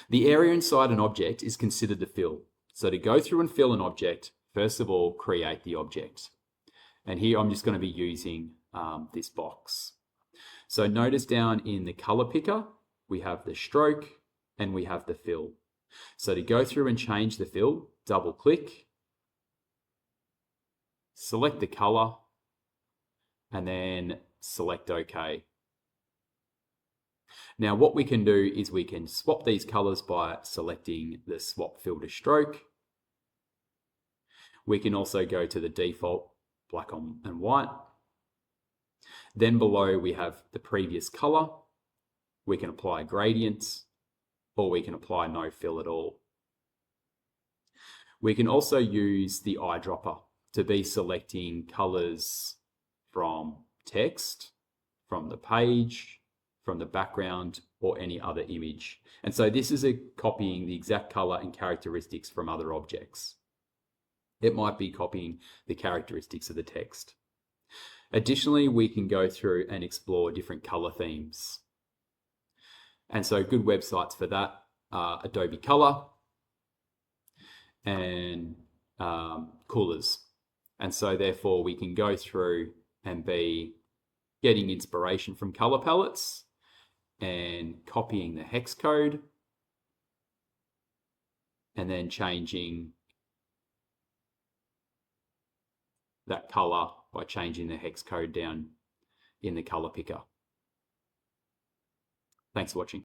The area inside an object is considered the fill. So to go through and fill an object, first of all, create the object. And here I'm just going to be using this box. So notice down in the color picker, we have the stroke and we have the fill. So to go through and change the fill, double click, select the color, and then select OK. Now what we can do is we can swap these colors by selecting the swap fill to stroke. We can also go to the default black and white. Then below we have the previous color. We can apply gradients, or we can apply no fill at all. We can also use the eyedropper to be selecting colors from text, from the page, from the background, or any other image. And so this is copying the exact color and characteristics from other objects. It might be copying the characteristics of the text. Additionally, we can go through and explore different color themes. And so good websites for that are Adobe Color and Coolers. And so therefore we can go through and be getting inspiration from color palettes and copying the hex code and then changing that color by changing the hex code down in the color picker. Thanks for watching.